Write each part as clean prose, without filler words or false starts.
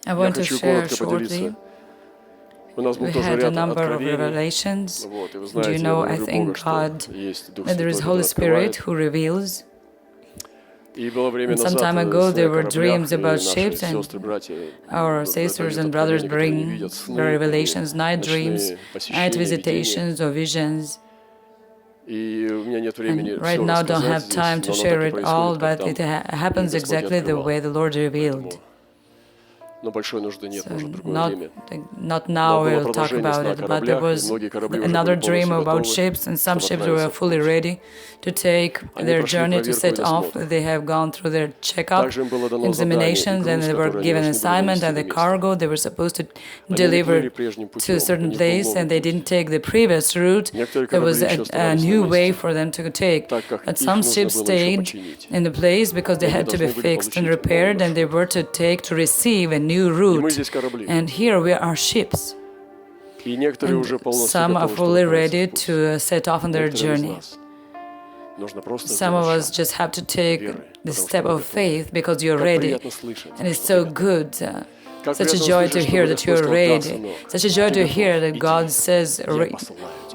I want to share shortly. We had a number of revelations. Do you know, I thank God that there is Holy Spirit who reveals. And some time ago there were dreams about ships, and our sisters and brothers bring the revelations, night dreams, night visitations or visions. And right now I don't have time to share it all, but it happens exactly the way the Lord revealed. So not now we'll talk about it, but there was another dream about ships, and some ships were fully ready to take their journey to set off. They have gone through their checkup, examinations, and they were given assignment, and the cargo they were supposed to deliver to a certain place, and they didn't take the previous route. There was a new way for them to take. But some ships stayed in the place because they had to be fixed and repaired, and they were to receive a new route. And here we are ships. And some are fully ready to set off on their journey. Some of us just have to take the step of faith because you're ready. And it's so good. Such a joy to hear that you're ready. Such a joy to hear that God says,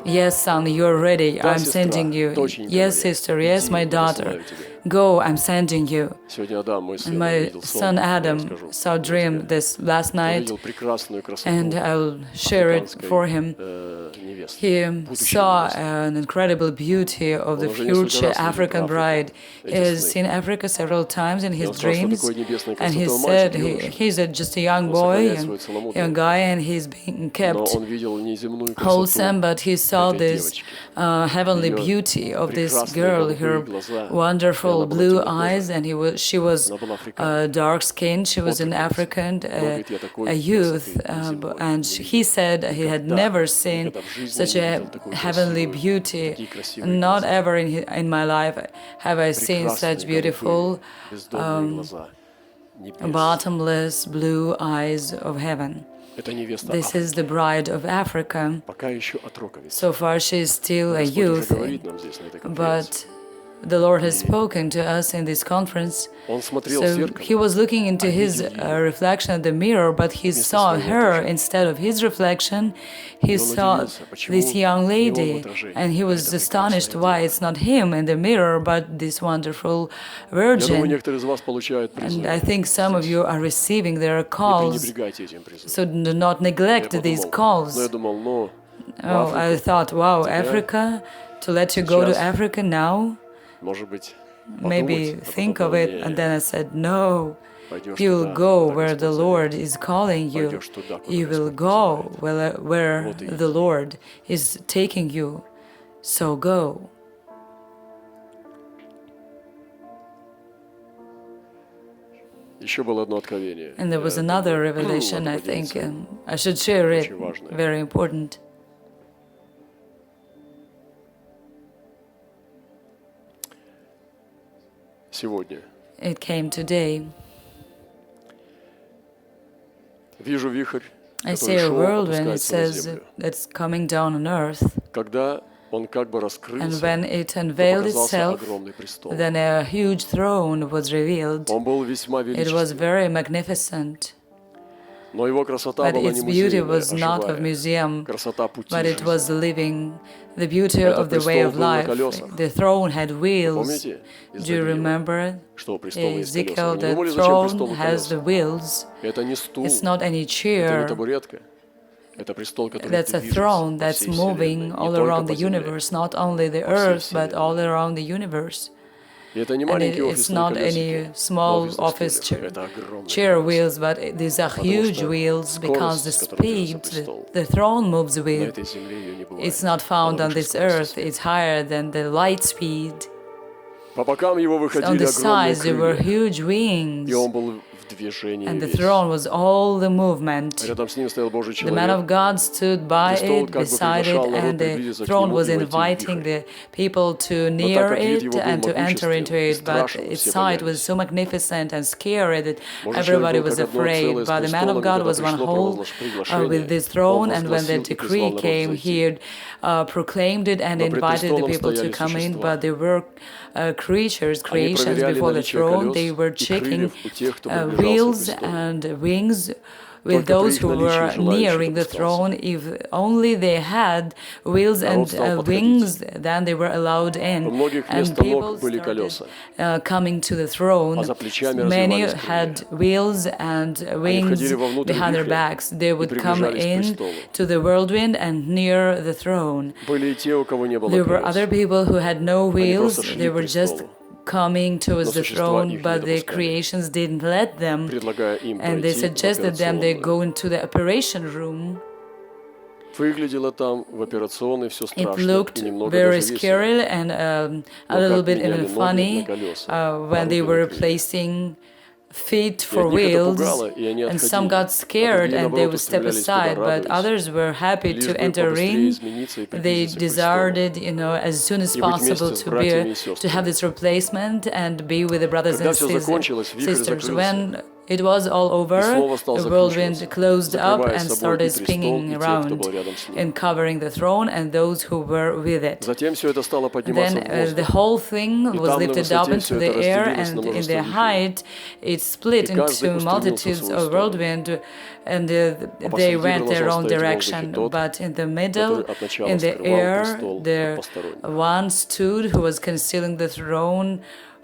yes, son, you're ready. I'm sending you. Yes, sister. Yes, my daughter. Go, I'm sending you. And my son Adam saw a dream this last night, and I'll share it for him. He saw an incredible beauty of the future African bride. He has seen Africa several times in his dreams, and he said he's just a young boy, and young guy, and he's being kept wholesome, but he saw this heavenly beauty of this girl, her wonderful blue eyes, and she was dark skinned. She was an African, a youth, and he said he had never seen such a heavenly beauty. Not ever in my life have I seen such beautiful, bottomless blue eyes of heaven. This is the bride of Africa. So far she is still a youth, but the Lord has spoken to us in this conference. So he was looking into his reflection in the mirror, but he saw her instead of his reflection. He saw this young lady, and he was astonished why it's not him in the mirror, but this wonderful virgin. And I think some of you are receiving their calls, so do not neglect these calls. Oh, I thought, wow, Africa, to let you go to Africa now? Maybe think of it, and then I said, no, you will go where the Lord is calling you. You will go where the Lord is taking you. So go. And there was another revelation, I think, I should share it, very important. It came today. I see a whirlwind, it says, that's coming down on earth. And when it unveiled itself, then a huge throne was revealed. It was very magnificent. But its beauty was not of museum, but it was living, the beauty of the way of life. The throne had wheels. Do you remember? Ezekiel, the throne has the wheels. It's not any chair. That's a throne that's moving all around the universe, not only the earth, but all around the universe. And it's not any small office chair wheels, but these are huge wheels because the speed the throne moves with, it's not found on this earth, it's higher than the light speed. On the sides there were huge wings, and the throne was all the movement. The man of God stood by it, beside it, and the throne was inviting the people to near it and to enter into it. But its sight was so magnificent and scary that everybody was afraid. But the man of God was one whole with this throne, and when the decree came, he proclaimed it and invited the people to come in. But there were creations before the throne. They were checking wheels and wings with those who were nearing the throne. If only they had wheels and wings, then they were allowed in. And people started coming to the throne. Many had wheels and wings behind their backs. They would come in to the whirlwind and near the throne. There were other people who had no wheels. They were just coming towards the throne, but the creations didn't let them, and they suggested them they go into the operation room. It looked very scary and a little bit even funny when they were replacing feet for wheels, and some got scared and they would step aside, but others were happy to enter in. They desired it, as soon as possible to have this replacement and be with the brothers and sisters. When it was all over, the whirlwind closed up and started spinning around and covering the throne and those who were with it. Then the whole thing was lifted up into the air, and in the height it split into multitudes of whirlwind, and they went their own direction. But in the middle, in the air, the one stood who was concealing the throne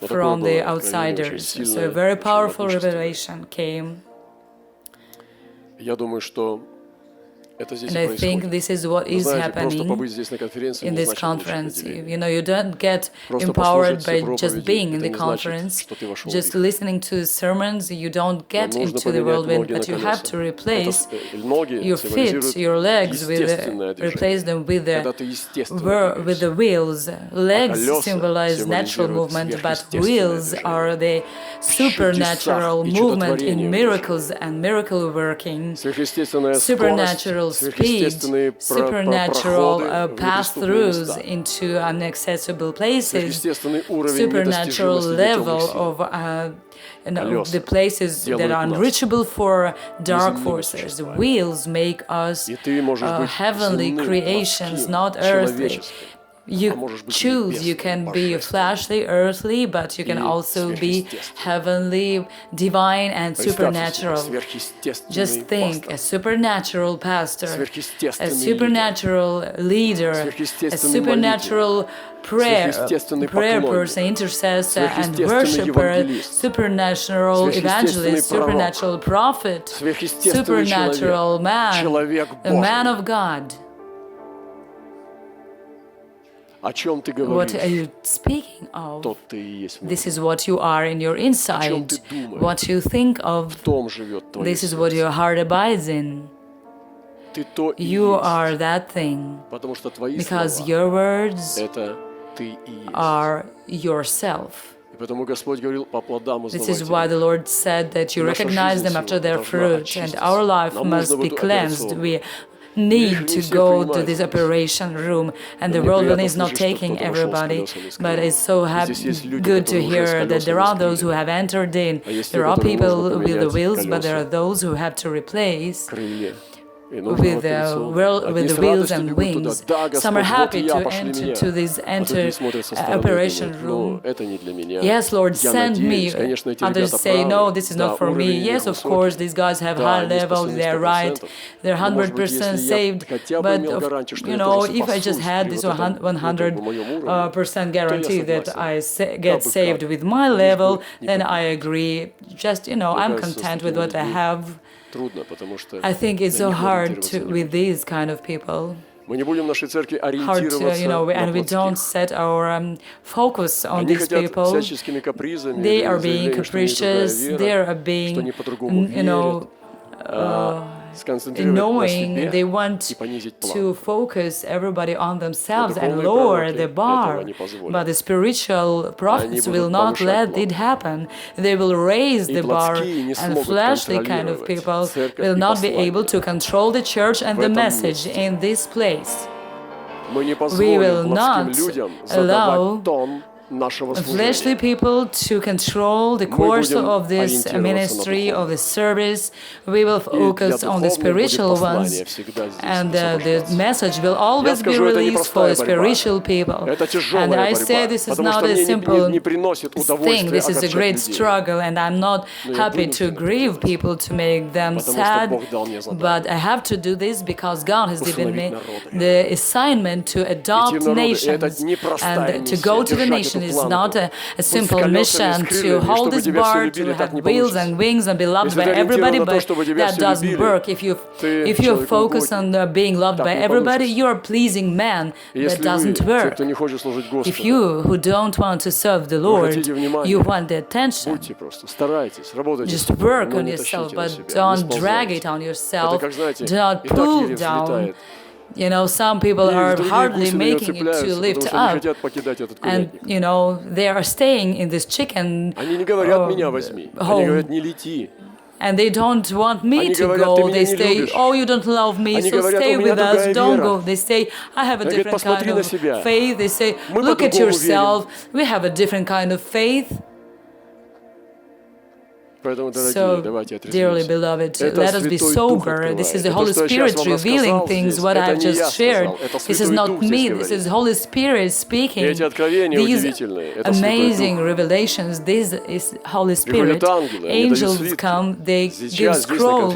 from the outsiders. So a very powerful revelation came. And I think this is what is happening in this conference. You don't get empowered by just being in the conference, just listening to sermons. You don't get into the whirlwind, but you have to replace your feet, your legs, replace them with the wheels. Legs symbolize natural movement, but wheels are the supernatural movement in miracles and miracle working. Supernatural speed, supernatural pass-throughs into inaccessible places, supernatural level of the places that are unreachable for dark forces. Wheels make us heavenly creations, not earthly. You choose, you can be fleshly, earthly, but you can also be heavenly, divine, and supernatural. Just think, a supernatural pastor, a supernatural leader, a supernatural prayer person, intercessor, and worshiper, supernatural evangelist, supernatural prophet, supernatural man, a man of God. What are you speaking of? This is what you are in your inside. What you think of, this is what your heart abides in. You are that thing, because your words are yourself. This is why the Lord said that you recognize them after their fruit, and our life must be cleansed. We need to go to this operation room, and the whirlwind is not taking everybody, but it's so good to hear that there are those who have entered in. There are people with the wheels, but there are those who have to replace with the wheels and wings. Some are happy to enter to this operation room. Yes, Lord, send me. Others say, no, this is not for me. Yes, of course, these guys have high level, they're right, they're 100% saved. But, if I just had this 100% guarantee that I get saved with my level, then I agree. Just, I'm content with what I have. I think it's so hard with these kind of people. Hard to, and we don't set our focus on these people. They are being capricious, they are being, annoying. They want to focus everybody on themselves and lower the bar. But the spiritual prophets will not let it happen. They will raise the bar, and fleshly kind of people will not be able to control the church and the message in this place. We will not allow fleshly people to control the course of this ministry, of the service. We will focus on the spiritual ones, and the message will always be released for the spiritual people. And I say this is not a simple thing, this is a great struggle, and I'm not happy to grieve people, to make them sad, but I have to do this because God has given me the assignment to adopt nations, and to go to the nation is not a simple mission to hold this bar, to have wheels and wings and be loved by everybody, but that doesn't work. If you focus on being loved by everybody, you are pleasing man. That doesn't work. If you who don't want to serve the Lord, you want the attention, just work on yourself, but don't drag it on yourself, do not pull down. You know, some people are hardly making it to lift up, and you know, they are staying in this chicken home, and they don't want me to go. They say, oh, you don't love me, so stay with us, don't go. They say, I have a different kind of faith. They say, look at yourself, we have a different kind of faith. So, dearly beloved, let us be sober. This is the Holy Spirit revealing things, what I have just shared. This is not me, this is Holy Spirit speaking. These amazing revelations, this is Holy Spirit. Angels come, they give scrolls.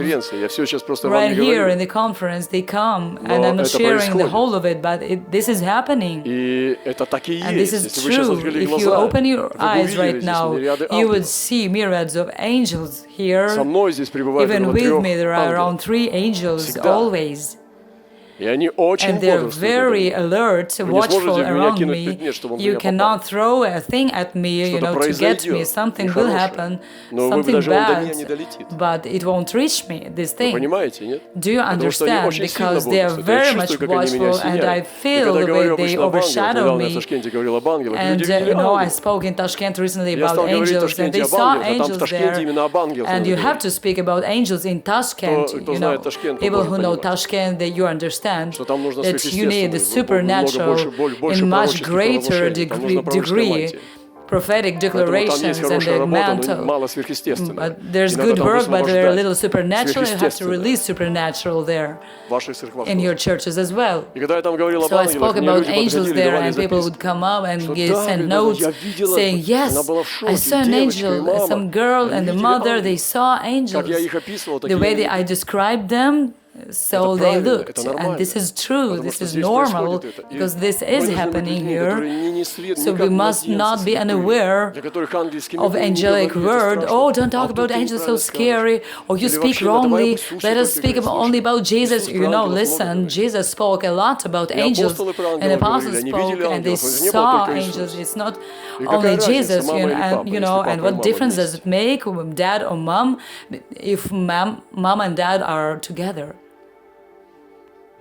Right here in the conference, they come, and I'm not sharing the whole of it, but this is happening. And this is true. If you open your eyes right now, you would see myriads of angels here. Even with me, there are around 3 angels always. And they're very alert, watchful around me. You cannot throw a thing at me, you know, to get me. Something will happen, something bad, but it won't reach me, this thing. Do you understand? Because they are very much watchful, and I feel the way they overshadow me. And, you know, I spoke in Tashkent recently about angels, and they saw angels there. And you have to speak about angels in Tashkent, you know. People who know Tashkent, you understand that you need the supernatural in much greater degree, prophetic declarations and the mantle. But there's good work, but there are a little supernatural. You have to release supernatural there in your churches as well. So I spoke about angels there, and people would come up and send notes saying, yes, I saw an angel, some girl and the mother, they saw angels. The way that I described them, so they looked, and this is true, this is normal, because this is happening here. So we must not be unaware of angelic word. Oh, don't talk about angels, so scary, or you speak wrongly, let us speak only about Jesus. You know, listen, Jesus spoke a lot about angels, and the apostles spoke, and they saw angels. It's not only Jesus, you know, and what difference does it make, dad or mom, if mom and dad are together?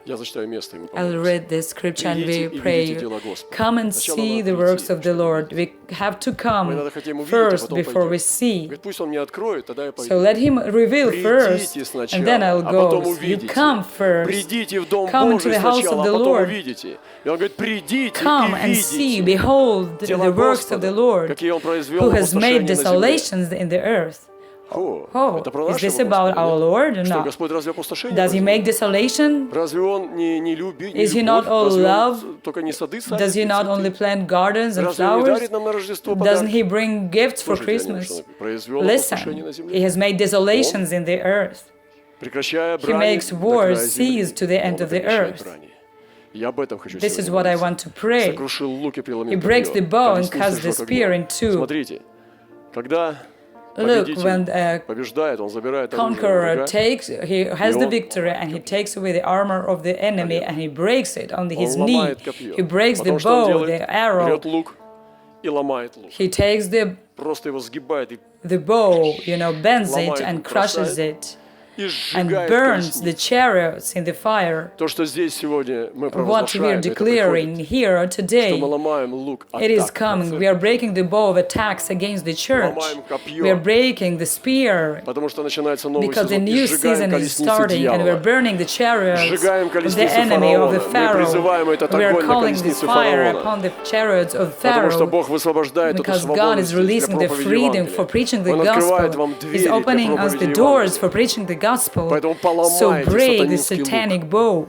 I'll read this scripture and we pray. Come and see the works of the Lord. We have to come first before we see. So let Him reveal first, and then I'll go. You come first. Come into the house of the Lord. Come and see, behold the works of the Lord, who has made desolations in the earth. Oh, is this about our Lord or not? Does He make desolation? Is He not all love? Does He not only plant gardens and flowers? Doesn't He bring gifts for Christmas? Listen, He has made desolations in the earth. He makes wars cease to the end of the earth. This is what I want to pray. He breaks the bow and cuts the spear in two. Look, when a conqueror he has the victory, and he takes away the armor of the enemy, and he breaks it on his knee. He breaks the bow, the arrow. He takes the bow, you know, bends it and crushes it. and burns the chariots in the fire. What we are declaring here today, it is coming. We are breaking the bow of attacks against the church. We are breaking the spear because the new season is starting, and we are burning the chariots of the enemy of the Pharaoh. We are calling this fire upon the chariots of Pharaoh because God is releasing the freedom for preaching the gospel. He's opening us the doors for preaching the gospel. So break the satanic bow.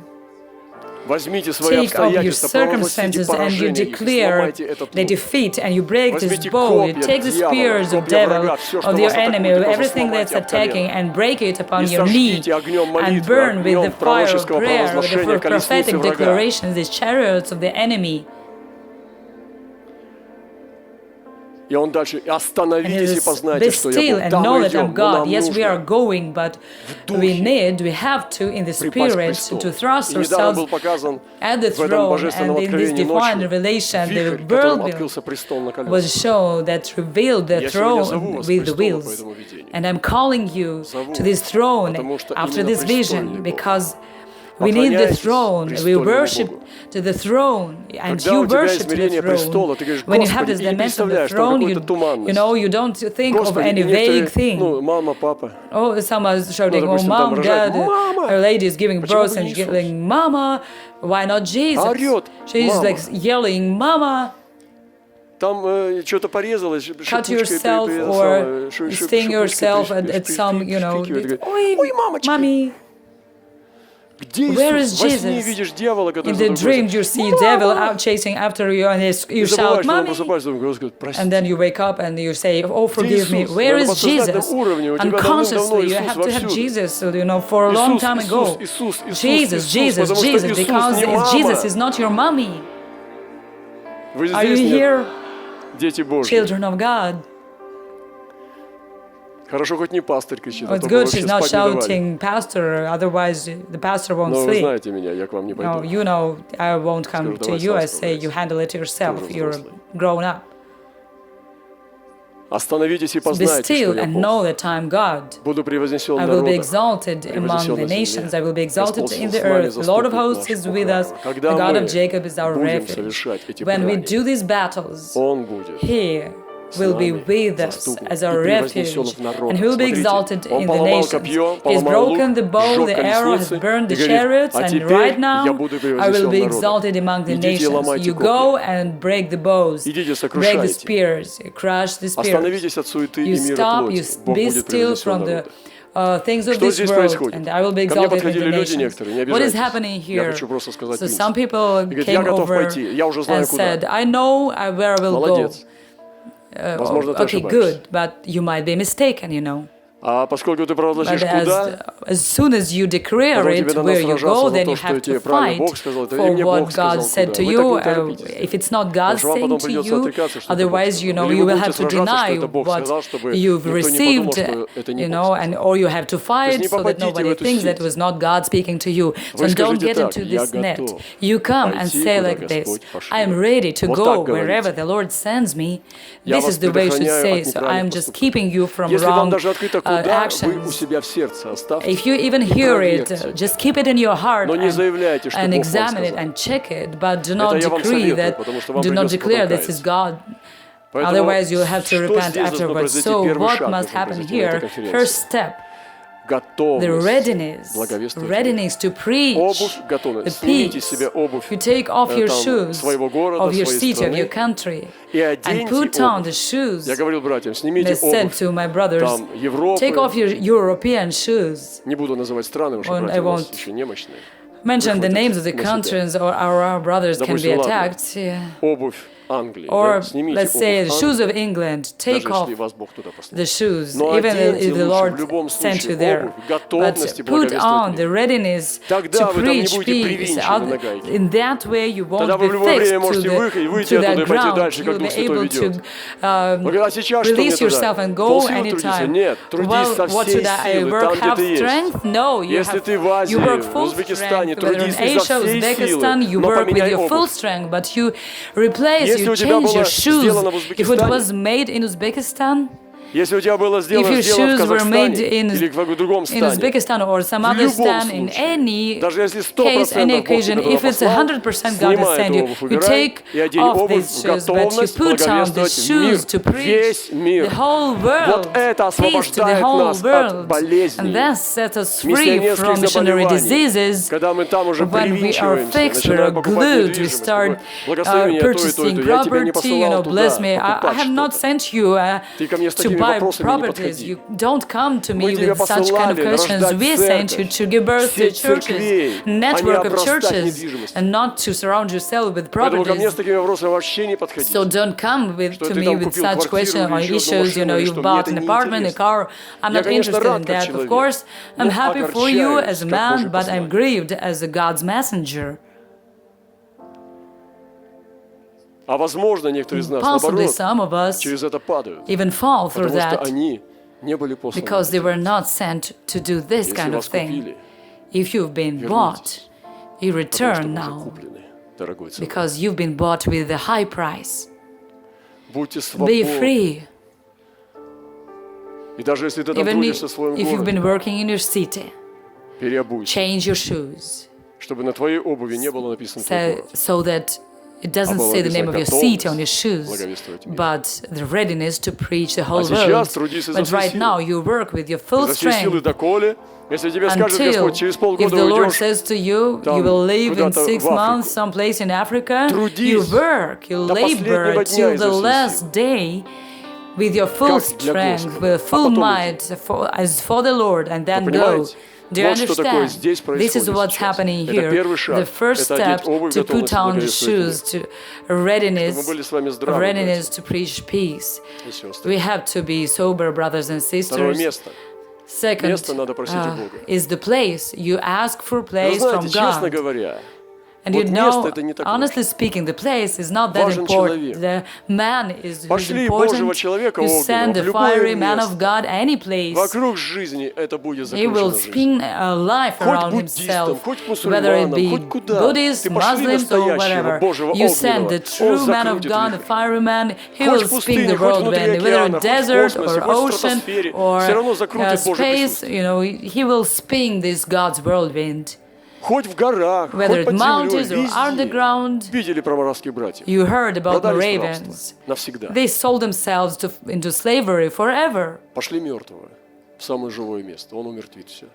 Take off your circumstances and you declare the defeat, and you break this bow. You take the spears of devil, of your enemy, of everything that's attacking, and break it upon your knee, and burn with the fire of prayer, with the prophetic declarations, the chariots of the enemy. Be still and know that I'm God. Yes, we are going, but we have to, in the Spirit, to thrust ourselves at the throne, and in this divine revelation, the whirlwind was shown that revealed the throne with the wheels. And I'm calling you to this throne after this vision, because we need the throne. We worship to the throne, and you worship to the throne. When you have this dimension of the throne, you don't think of any vague thing. Oh, someone's shouting, "Oh, mom, dad!" A lady is giving birth and she's yelling, "Mama!" Why not Jesus? She's like yelling, "Mama!" Cut yourself or sting yourself at some, "Oi, mommy!" Where is Jesus? In the dream, you see devil out chasing after you, and you shout, "Mommy!" And then you wake up and you say, "Oh, forgive me." Where is Jesus? Unconsciously, you have to have Jesus, for a long time ago. Jesus, Jesus, Jesus, because Jesus is not your mommy. Are you here, children of God? It's good she's not shouting, "Pastor," otherwise the pastor won't sleep. No, you know I won't come to you. I say you handle it yourself. You're grown up. Be still and know that I am God. I will be exalted among the nations. I will be exalted in the earth. The Lord of hosts is with us. The God of Jacob is our refuge. When we do these battles, He will be with us as our refuge, and He will be exalted in the nations. He has broken the bow, the arrow has burned the chariots, and right now I will be exalted among the nations. You go and break the bows, break the spears, crush the spears. You stop, you be still from the things of this world, and I will be exalted in the nations. What is happening here? So some people came over and said, "I know where I will go." Okay, good, but you might be mistaken, But as soon as you declare it where you go, then you have to fight for what God said to you. If it's not God saying to you, otherwise, you will have to deny what you've received, or you have to fight so that nobody thinks that it was not God speaking to you. So don't get into this net. You come and say like this, "I am ready to go wherever the Lord sends me." This is the way you should say. So I am just keeping you from wrong actions. If you even hear it, just keep it in your heart and examine it and check it, but do not declare this is God. Otherwise, you'll have to repent afterwards. So what must happen here? First step, the readiness to preach the peace. You take off your shoes of your city, of your country, and put on the shoes. I said to my brothers, take off your European shoes. I won't mention the names of the countries, or our brothers can be attacked. Or let's say the shoes of England, take off the shoes, even if the Lord sent you there. But put on the readiness to preach peace. In that way you won't be fixed to that ground. You'll be able to release yourself and go anytime. Well, what should I work half strength? No, you work full strength. Whether in Asia, Uzbekistan, you work with your full strength, but you replace, you change your shoes. If it was made in Uzbekistan, Если у тебя было If your сделано в shoes were made Казахстане или в другом in стане, Uzbekistan or some в other любом stand, in случае, any даже если case, any 100% Бог тебя occasion, туда if it's послал, 100% God has снимай sent эту you, обувь, you убирай take и одень off обувь these в shoes, but you готовность put on these благовествовать мир, shoes to preach весь мир. the whole world, Вот это peace to the освобождает whole нас от world, болезней, and that sets us free миссионерских from missionary заболеваний, diseases. когда мы там уже When we are привинчиваемся, fixed, we начинаем are покупать glued, we недвижимость, start благослови меня то и то, и purchasing то. Я тебя не property, посылал bless туда me. I покупать have not что-то. sent you Ты ко мне с to такими buy вопросами не properties. подходи. You don't come to Мы me тебя with such kind of посылали questions. рождать We sent you церковь, to give birth to сеть churches, церквей, а не network of обрастать churches, недвижимостью. and not to surround yourself with Поэтому ко мне properties. с такими вопросами вообще не подходи. So don't come Что to ты me там with купил such questions квартиру or или еще одну issues. You машину, know, или you've что, мне bought это an не apartment, a интересно. car. I'm Я, not конечно, interested рад in как that. Of человек, course, I'm но happy for you огорчаюсь as a как man, Божий but I'm посланник. grieved as a God's messenger. А возможно, некоторые из нас, Possibly наоборот, some of us через это падают, even fall through потому что that они не были посланы. because they were not sent to do this Если kind of вас thing. купили, If you've been bought, you потому что return вы уже now куплены дорогой ценой. because you've been bought with a high price. Будьте Be свободны. free. И даже если ты там Even трудишься в своем if you've городе, been working in your city, переобуйся, change your shoes чтобы на твоей обуви не было написано твой город. so that it doesn't say the name of your city on your shoes, but the readiness to preach the whole world. But right now you work with your full За все силы strength доколе, если тебе скажет until, Господь, через if полгода the Lord уйдешь, says to you, там you will live in куда-то 6 в months Африку. someplace in Africa, you Трудись work, you до последнего labor дня till изо the всей last силы. day with your full Как для strength, Господа. with full А потом might as for the Lord, and then Вы go. понимаете? Do you Вот что такое understand? здесь This is происходит what's сейчас. happening Это here. первый шаг. The first Это одеть step обувь to put готовности on the благовествовать shoes, мир. to readiness, Чтобы мы были с вами здравы, readiness братья to preach peace. и сестры. We have to be sober, brothers and Второе sisters. место. Second Место надо просить у Бога. is the place. You ask for Вы place from знаете, честно God. говоря, And you вот know, место это не так honestly важно. speaking, the place is not that Важен important. человек. The man is who's Пошли Божьего important. человека You огненного send в the любое fiery man место. of God any place. Вокруг жизни это будет He will закручена жизнь. spin a life Хоть around буддистам, himself, хоть whether it мусульманам, be хоть куда. Buddhists, Ты пошли Muslims, or настоящего whatever. Божьего You send the огненного, он true man of закрутит God, the вихрь. fiery man, he Хоть will в spin пустыне, the хоть whirlwind, внутри whether океана, хоть в desert космосе, or хоть в ocean стратосфере, or все равно закрутит Божье space, присутствие. you know, he will spin this God's whirlwind. Хоть в горах, Whether хоть it под mountains землей, or underground. везде. Видели про моравских братьев? You heard about Продались в Moravians. рабство навсегда. They sold themselves into slavery forever. Пошли мертвого в самое живое место, он умертвит все.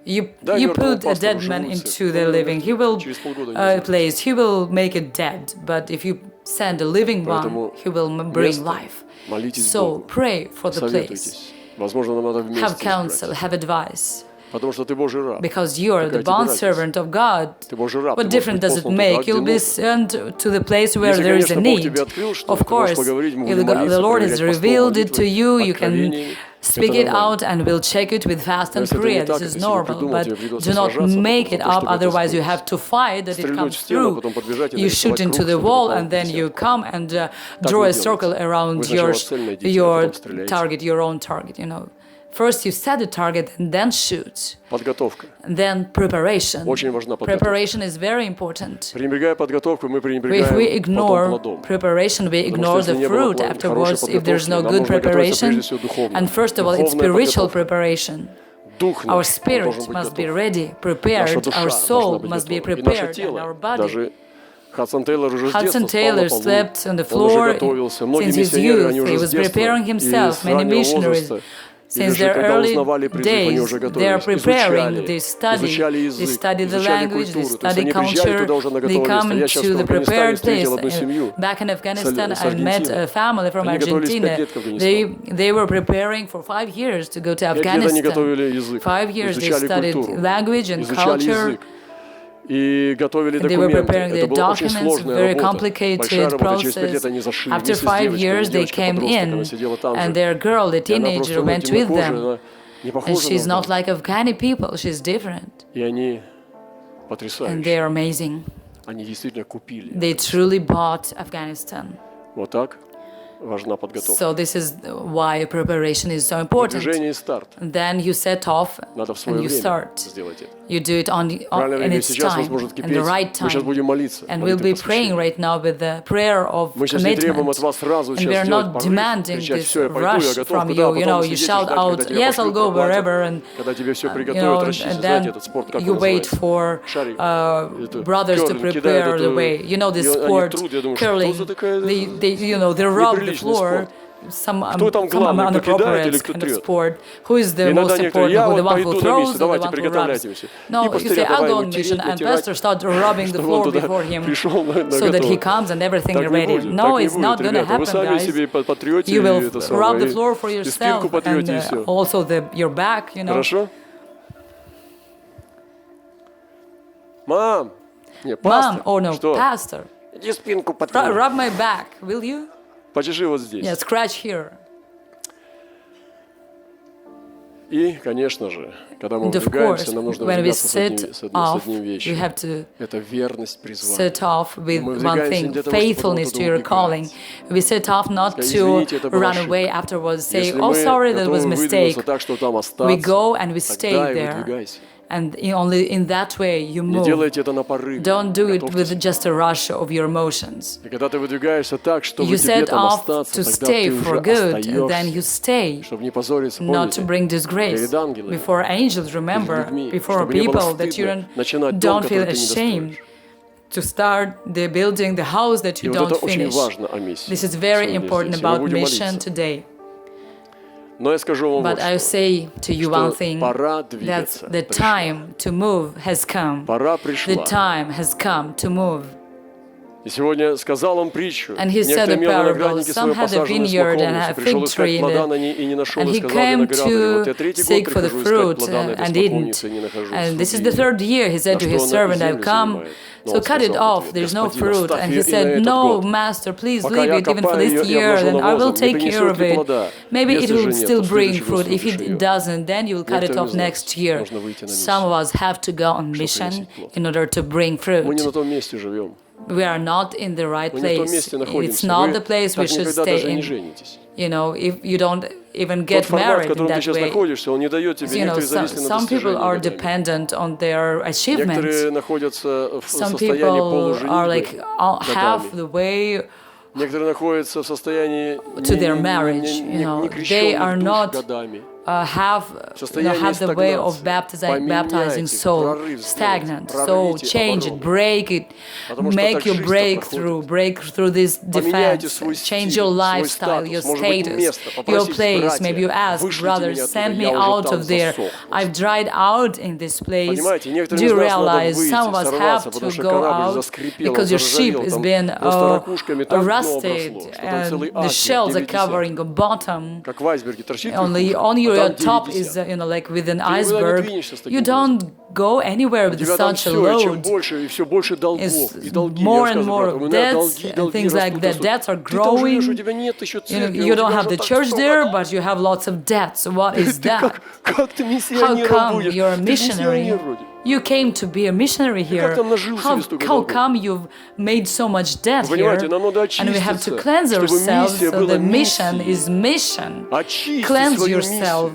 You мертвому put a пастору dead man живую into церковь, the он living. He умертвит. will Через полгода не знаю. place. He will make it dead. But if you send a living one, Поэтому he will bring место, life. молитесь So Богу, pray for the place. советуйтесь. Возможно, нам надо Have вместе counsel, избрать. have advice. Потому что ты Божий раб. Because you are the Какая тебе bond разница? servant of God. Ты Божий раб, What ты можешь difference быть does it послан туда, make? где You'll be нужно. sent to the place where Если, there is a конечно, Бог need. тебе открыл что-то, Of ты можешь course, поговорить, мы if будем молиться, the Lord has проверять постом, revealed it to молитвой, you, you can откровениями. speak Это it нормально. out and we'll check it with fast and Если это prayer. не так, This is если вы normal. придумываете, But придется do not сражаться make потом it за то, up, чтобы это otherwise you скрыть. have to fight that it Стрельнуть comes в стену, through. потом подбежать и You shoot нарисовать into круг, the чтобы wall попал and then в you десятку. come and Так draw не a circle делайте. around Вы сначала цель найдите, а your потом стреляйте. target, your own target, you know. First you set the target and then shoot. Подготовка. Then preparation. Очень важна подготовка. Preparation is very important. Пренебрегая подготовку, мы If пренебрегаем we потом ignore плодом. preparation, we ignore если the не было fruit хорошей afterwards if there's no подготовки, good нам нужно готовиться preparation. прежде всего духовно. And first of all, it's Духовная spiritual подготовка. preparation. Дух Our наш spirit должен быть must be готов. ready, Наша prepared. душа Our soul должна быть must be готова. И наше prepared, and тело, our body. даже Хадсон Тейлор уже с детства Hudson спал Taylor на полу. slept on the Он уже floor готовился. Многие since his миссионеры, youth. они He уже was с детства preparing и himself. с Many раннего missionaries, возраста. Или since же, their когда early узнавали призыв, они days, уже they are готовились, preparing. They изучали they язык, study the изучали language, they культуру. То есть study они приезжали culture. туда уже на They готовое come место. Я сейчас into в the Афганистане prepared встретил place. одну семью Back in Afghanistan, с I met Аргентины. a family from Они готовились 5 Argentina. лет к Афганистану. They were preparing for 5 years to go to 5 лет они Afghanistan. готовили язык, 5 years they изучали studied культуру, language and изучали culture. язык. И готовили They were документы. preparing Это their была очень documents, сложная very работа. complicated Большая работа. Через 5 process. лет они зашли After вместе с 5 девочкой. years, they came Девочка-подросток, in, она сидела там and же. their girl, the И она teenager, просто went with темнокожая, them. она не And похожа she's на not like Afghani people, she's different. И они And потрясающие. they're amazing. Они действительно купили. They truly bought Afghanistan. Вот так важна подготовка. So this is why preparation is so important. Движение и старт. Then you set off Надо в and свое you время start. сделать это. You do it in its time, and the right time. And we'll be praying right now with the prayer of commitment. And we are not demanding this rush from you. You know, you shout out, yes, I'll go wherever, and and then you wait for brothers to prepare the way. You know, this sport, curling, they rub the floor. Some inappropriate kind of sport. Who is the most important? Who, the one who throws or the one who rubs? No, you say, I'll go on mission, and pastor starts rubbing the floor before him so that he comes and everything is ready. No, it's not going to happen, guys. You will rub the floor for yourself and also your back, you know. Mom, or no, pastor, rub my back, will you? Почеши вот здесь. Yeah, scratch here. И, конечно же, когда мы выдвигаемся, нам нужно выдвигаться с одним вещью. Это верность призванию. Set off with one thing, faithfulness to your calling. We set off not to run away afterwards, say, oh, sorry, that was a mistake. We go and we stay there. And only in that way you move. Don't do it with just a rush of your emotions. You set off to stay for good, then you stay, not to bring disgrace before angels, remember, before people, that you don't feel ashamed to start the building, the house that you don't finish. This is very important about mission today. But I say to you one thing, that the time to move has come. The time has come to move. And he said a parable, some had a vineyard and a fig tree in it, and he came to seek for the fruit and didn't. And this is the third year, he said to his servant, I've come, so cut it off, there's no fruit. And he said, no, master, please leave it even for this year, then I will take care of it. Maybe it will still bring fruit. If it doesn't, then you will cut it off next year. Some of us have to go on mission in order to bring fruit. We are not in the right place. It's not the place we should stay in. You know, if you don't even get married in that way. You know, some people are dependent on their achievements. Some people are like half the way to their marriage. You know, they are not have the way of baptizing soul stagnant. So change it, break it, make your break through this defense, change your lifestyle, your status, your place. Maybe you ask, brothers, send me out of there. I've dried out in this place. Do you realize some of us have to go out because your ship has been rusted and the shells are covering the bottom. Only on your top is, like with an iceberg. You don't go anywhere with such a load. It's more and more of debts and things like that. Debts are growing. You don't have the church there, but you have lots of debts. What is that? How come you're a missionary? You came to be a missionary here. How come you've made so much debt here? And we have to cleanse ourselves, so the mission is mission. Cleanse yourself.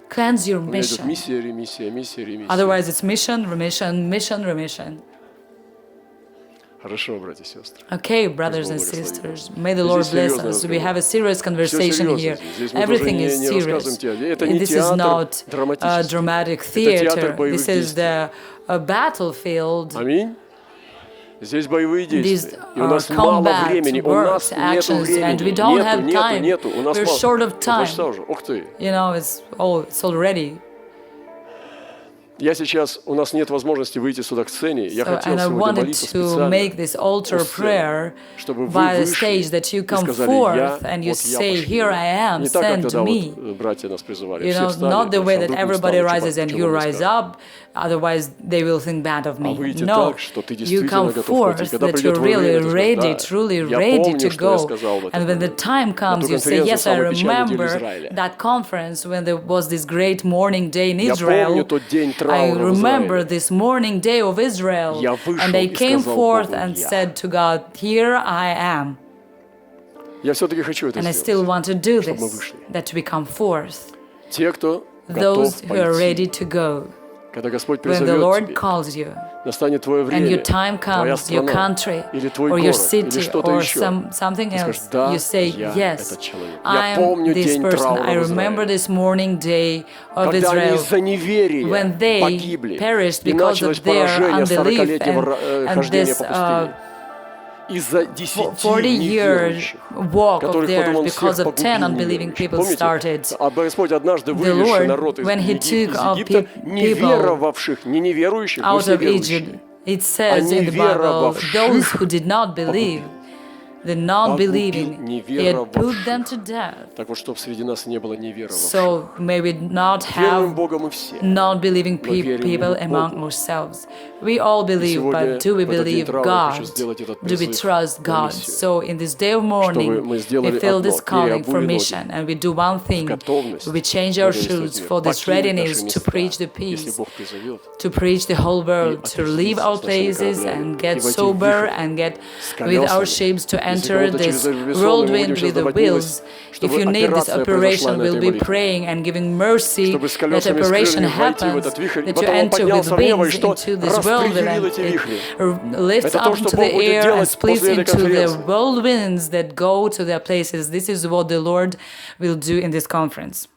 Cleanse your mission. Otherwise it's mission, remission, mission, remission. Okay, brothers and sisters, may the Lord bless us. We have a serious conversation here. Everything is serious. This is not a dramatic theater. This is the battlefield. These are combat works, actions, and we don't have time. We're short of time. You know, it's already. У нас нет возможности выйти сюда к сцене. Я хотел сегодня to make this altar prayer by the stage that you come forth and you say, here I am, send me. You know, not the way that everybody rises and you rise up, otherwise they will think bad of me. No, you come forth that you're really ready, truly ready to go. And when the time comes, you say, yes, I remember that conference when there was this great morning day in Israel. I remember this morning day of Israel, and they came forth and said to God, here I am. And I still want to do this, that we come forth. those who are ready to go. Когда Господь When the призовет Lord тебя, calls you, настанет твое and your время, time твоя comes, your страна, country, или твой or your город, или city, что-то or еще, something ты скажешь, else, да, you say, я yes, этот человек. I Я am помню this день person. траура I в remember Израиле, this mourning day of когда они Israel, из-за неверия when they погибли, perished и because началось of their поражение unbelief 40-летнего and хождения this по пустыне. Из-за 10 40-year неверующих, walk of которых потом theirs Он because всех of 10 погубил unbelieving неверующих. people Помните, started. Господь однажды The вывезший Lord, народ из when He took our Египта, не people веровавших, не неверующих, мы out все of верующие, Egypt, it says in the Bible, those who did not believe, the non-believing, He had put them to death. Так вот, чтобы среди нас не было неверовавших. So may we not Веруем have Бога мы все. non-believing Но верим people ли among Богу? ourselves. We all believe, сегодня, but do we в этот день believe траура, я хочу God? сделать этот Do we призыв trust на God? миссию. So in this day of mourning, мы we сделали feel одно, this calling for переобули mission, ноги and we do one thing: готовность we change our благовествовать shoes мир, for this покинуть readiness наши to места, preach the если peace, Бог призовет, to preach the whole world, и to leave our отпуститься с нашими places кораблями, and и get войти в sober вихрь and get с with our колесами. ships to Если enter кому-то через this весло, мы будем whirlwind сейчас with the давать wheels. милость, If чтобы you need this операция произошла operation, на we'll этой be молитве. praying and giving mercy Чтобы с that колесами, с operation крыльями войти в happens, этот вихрь, и that you потом он enter поднялся with в небо, и wings что into this распределил whirlwind, эти вихри. it lifts Это то, up что to Бог the будет air and делать splits после этой into the конференции. whirlwinds that go to their places. This is what the Lord will do in this conference.